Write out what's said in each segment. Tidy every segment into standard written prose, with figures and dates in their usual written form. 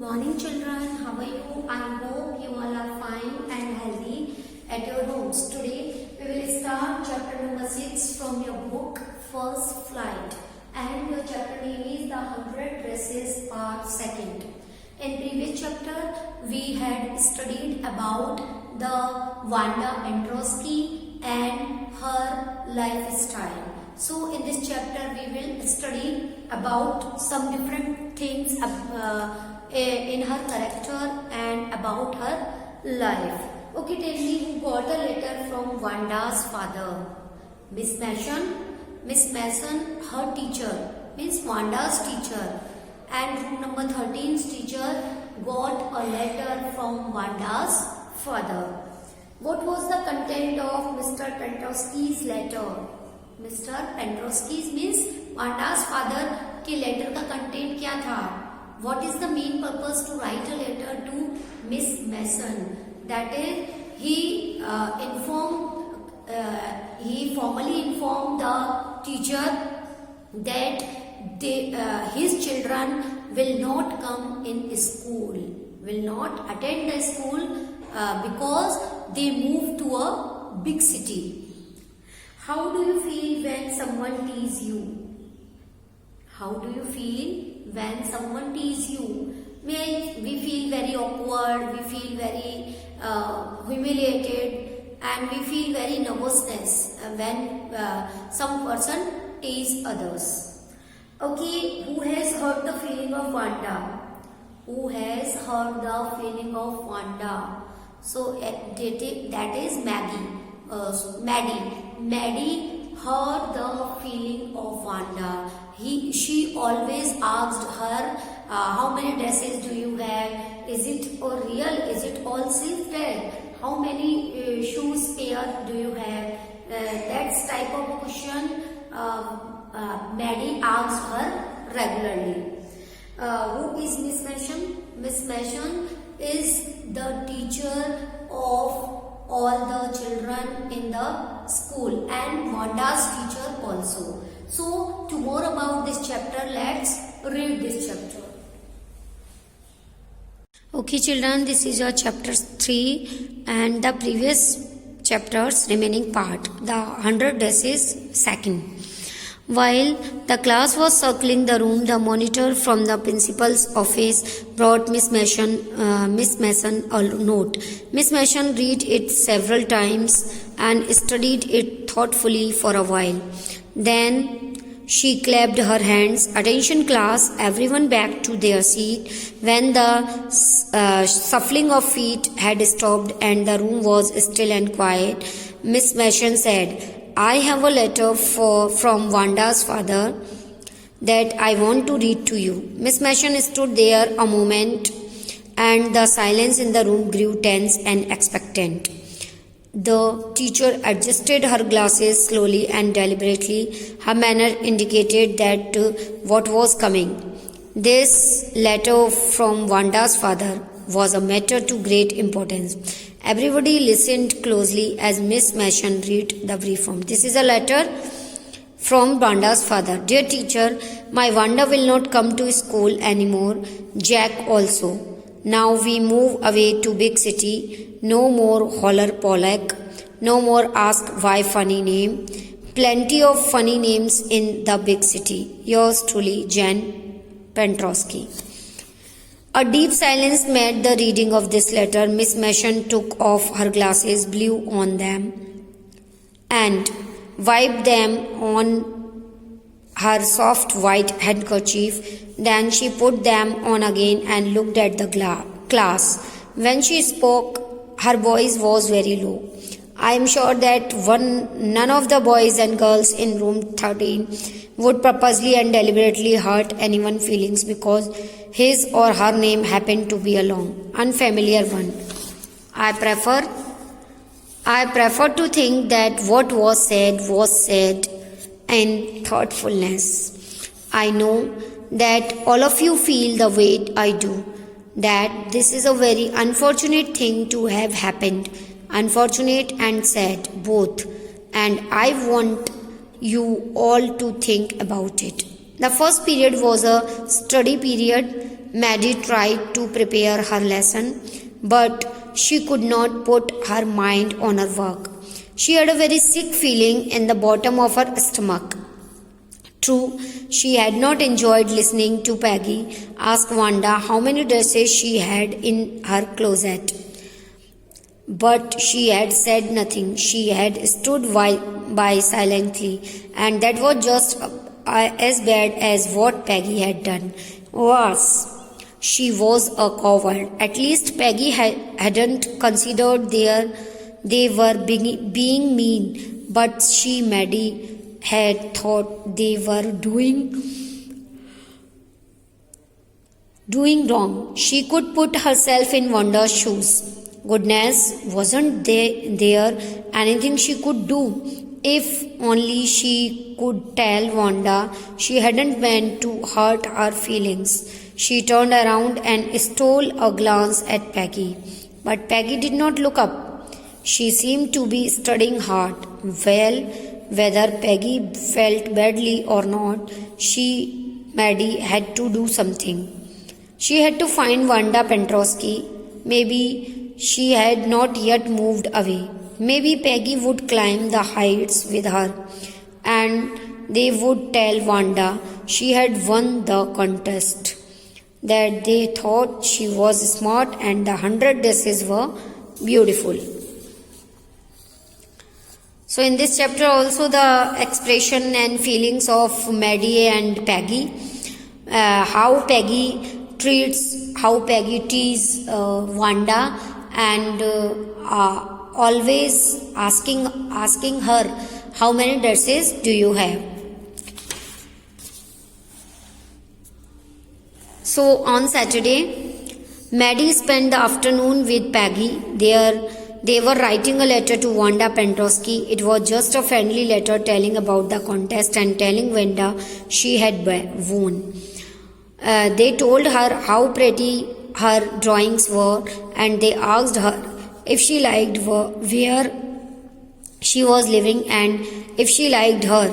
Morning children, how are you? I hope you all are fine and healthy at your homes. Today we will start chapter number 6 from your book First Flight, and your chapter name is The 100 Dresses Part 2nd. In previous chapter we had studied about the Wanda Androsky and her lifestyle. So in this chapter we will study about some different things in her character and about her life. Okay, tell me who got a letter from Wanda's father? Miss Mason. Miss Mason, her teacher, means Wanda's teacher. And room number 13's teacher got a letter from Wanda's father. What was the content of Mr. Pentrosky's letter? Mr. Pentrosky's means Wanda's father के letter का content क्या था? What is the main purpose to write a letter to Miss Mason? That is, he formally informed the teacher that his children will not come in school, will not attend the school because they move to a big city. How do you feel when someone teases you? How do you feel when someone teases you? We feel very awkward, we feel very humiliated, and we feel very nervousness when some person teases others. Okay, who has hurt the feeling of Wanda? Who has hurt the feeling of Wanda? So that is Maggie. Maddie hurt the feeling of Wanda. She always asked her, how many dresses do you have? Is it real? Is it all silk-thread? How many shoes pair do you have? That's type of question Maddie asked her regularly. Who is Miss Mason? Miss Mason is the teacher of all the children in the school and Wanda's teacher also. So, to more about this chapter, let's read this chapter. Okay children, this is your chapter 3 and the previous chapter's remaining part, the 100 Dresses 2nd. While the class was circling the room, the monitor from the principal's office brought Miss Mason a note. Miss Mason read it several times and studied it thoughtfully for a while. Then she clapped her hands. Attention class, everyone back to their seat. When the shuffling of feet had stopped and the room was still and quiet, Miss Mason said, I have a letter from Wanda's father that I want to read to you. Miss Mason stood there a moment and the silence in the room grew tense and expectant. The teacher adjusted her glasses slowly and deliberately. Her manner indicated that what was coming. This letter from Wanda's father was a matter to great importance. Everybody listened closely as Miss Mason read the brief form. This is a letter from Wanda's father. Dear teacher, my Wanda will not come to school anymore. Jack also. Now we move away to big city. No more holler Pollock. No more ask why funny name. Plenty of funny names in the big city. Yours truly, Jan Pentrosky. A deep silence met the reading of this letter. Miss Mason took off her glasses, blew on them, and wiped them on her soft white handkerchief. Then she put them on again and looked at the class. When she spoke, her voice was very low. I am sure that none of the boys and girls in room 13 would purposely and deliberately hurt anyone's feelings because his or her name happened to be a long, unfamiliar one. I prefer to think that what was said in thoughtfulness. I know that all of you feel the way I do, that this is a very unfortunate thing to have happened, unfortunate and sad both, and I want you all to think about it. The first period was a study period. Maddie tried to prepare her lesson, but she could not put her mind on her work. She had a very sick feeling in the bottom of her stomach. True, she had not enjoyed listening to Peggy ask Wanda how many dresses she had in her closet. But she had said nothing. She had stood by silently, and that was just as bad as what Peggy had done. Worse, she was a coward. At least Peggy hadn't considered they were being mean, but Maddie, had thought they were doing wrong. She could put herself in Wanda's shoes. Goodness, wasn't there anything she could do? If only she could tell Wanda she hadn't meant to hurt her feelings. She turned around and stole a glance at Peggy. But Peggy did not look up. She seemed to be studying hard. Well, whether Peggy felt badly or not, Maddie had to do something. She had to find Wanda Pentrosky. Maybe she had not yet moved away. Maybe Peggy would climb the heights with her, and they would tell Wanda she had won the contest, that they thought she was smart and the 100 dresses were beautiful. So in this chapter also the expression and feelings of Maddie and Peggy, how Peggy teases Wanda, and always asking her how many dresses do you have. So on Saturday, Maddie spent the afternoon with Peggy. They were writing a letter to Wanda Pentrosky. It was just a friendly letter telling about the contest and telling Wanda she had won. They told her how pretty her drawings were, and they asked her if she liked where she was living and if she liked her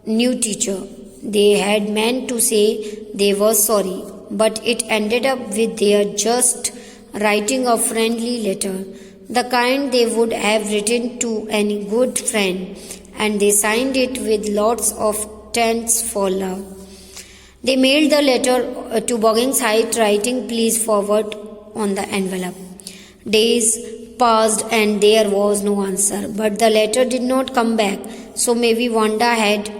new teacher. They had meant to say they were sorry, but it ended up with their just writing a friendly letter, the kind they would have written to any good friend, and they signed it with lots of thanks for love. They mailed the letter to Boggins Heights, writing please forward on the envelope. Days passed and there was no answer, but the letter did not come back, so maybe Wanda had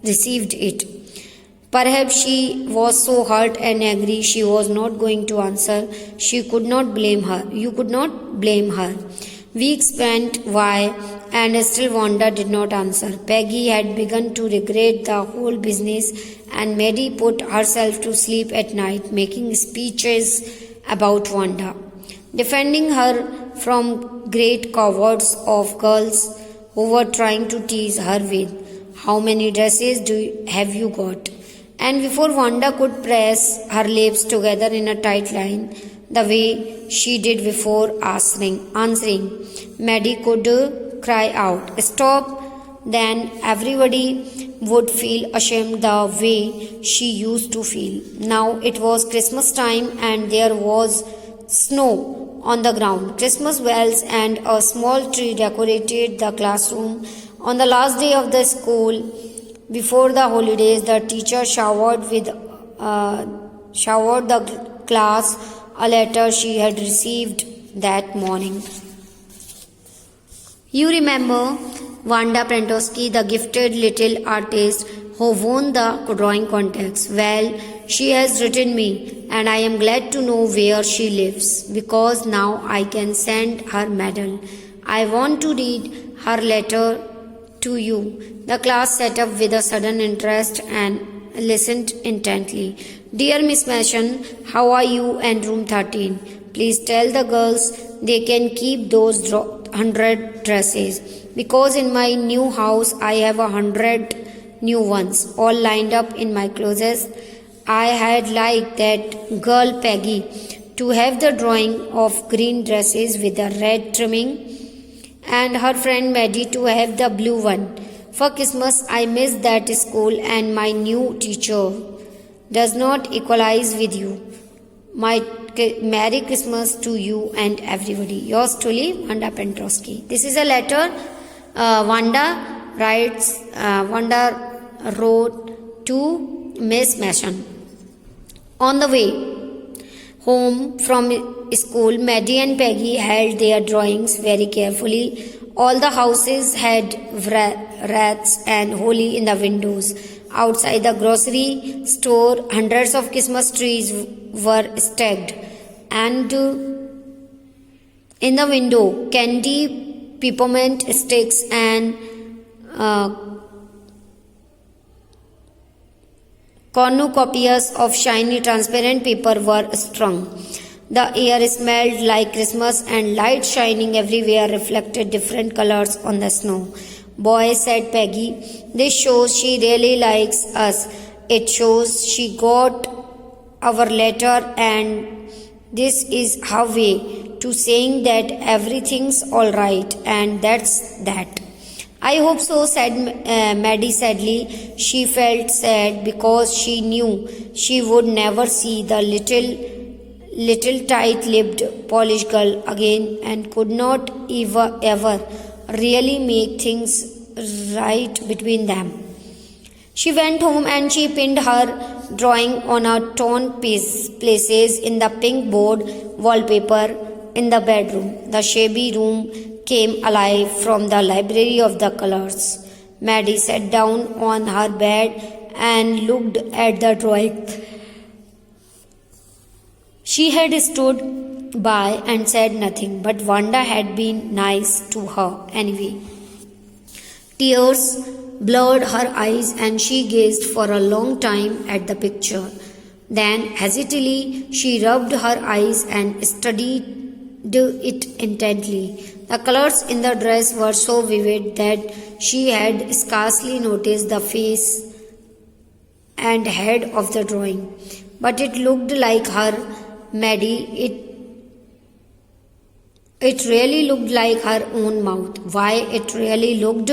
received it. Perhaps she was so hurt and angry she was not going to answer. You could not blame her. Weeks went by and still Wanda did not answer. Peggy had begun to regret the whole business, and Maddie put herself to sleep at night making speeches about Wanda, defending her from great cowards of girls who were trying to tease her with, how many dresses have you got? And before Wanda could press her lips together in a tight line, the way she did before answering, Maddie could cry out, stop, then everybody would feel ashamed the way she used to feel. Now it was Christmas time and there was snow on the ground. Christmas bells and a small tree decorated the classroom. On the last day of the school, before the holidays, the teacher showered the class a letter she had received that morning. You remember Wanda Pentrosky, the gifted little artist who won the drawing contest? Well, she has written me, and I am glad to know where she lives, because now I can send her medal. I want to read her letter to you. The class sat up with a sudden interest and listened intently. Dear Miss Mason, how are you and room 13? Please tell the girls they can keep those 100 dresses, because in my new house I have 100 new ones all lined up in my closet. I had liked that girl Peggy to have the drawing of green dresses with the red trimming, and her friend Maddie to have the blue one. For Christmas, I miss that school, and my new teacher does not equalize with you. My Merry Christmas to you and everybody. Yours truly, Wanda Pentrosky. This is a letter Wanda wrote to Miss Mason. On the way home from school, Maddie and Peggy held their drawings very carefully. All the houses had wreaths and holly in the windows. Outside the grocery store, hundreds of Christmas trees were stacked, and in the window, candy, peppermint sticks, and cornucopias of shiny transparent paper were strung. The air smelled like Christmas, and lights shining everywhere reflected different colors on the snow. Boy, said Peggy, this shows she really likes us. It shows she got our letter, and this is her way to saying that everything's all right, and that's that. I hope so, said Maddie sadly. She felt sad because she knew she would never see the little tight-lipped Polish girl again, and could not ever really make things right between them. She went home and she pinned her drawing on a torn places in the pink board wallpaper in the bedroom. The shabby room came alive from the library of the colors. Maddie sat down on her bed and looked at the drawing. She had stood by and said nothing, but Wanda had been nice to her anyway. Tears blurred her eyes and she gazed for a long time at the picture. Then, hesitantly, she rubbed her eyes and studied it intently. The colors in the dress were so vivid that she had scarcely noticed the face and head of the drawing. But it looked like her, Maddie. It really looked like her own mouth. Why, it really looked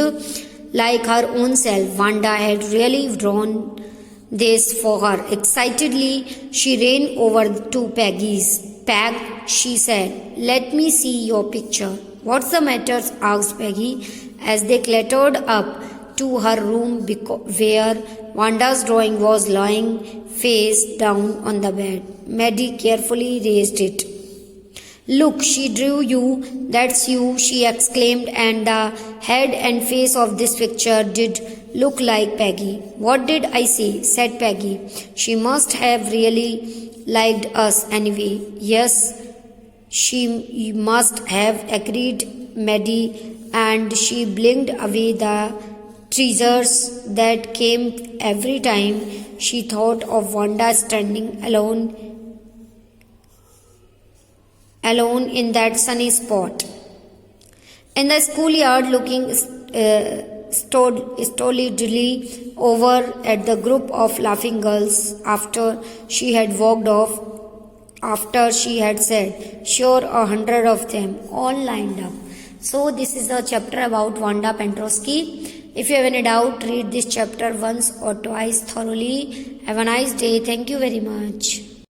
like her own self. Wanda had really drawn this for her. Excitedly, she ran over to Peggy's. Peg, she said, let me see your picture. What's the matter? Asked Peggy as they clattered up to her room where Wanda's drawing was lying face down on the bed. Maddie carefully raised it. Look, she drew you. That's you, she exclaimed, and the head and face of this picture did look like Peggy. What did I say? Said Peggy. She must have really liked us anyway. Yes, she must have, agreed Maddie, and she blinked away the tears that came every time she thought of Wanda standing alone in that sunny spot. In the schoolyard, looking stolidly over at the group of laughing girls after she had walked off, after she had said, sure, 100 of them, all lined up. So this is the chapter about Wanda Pentrosky. If you have any doubt, read this chapter once or twice thoroughly. Have a nice day. Thank you very much.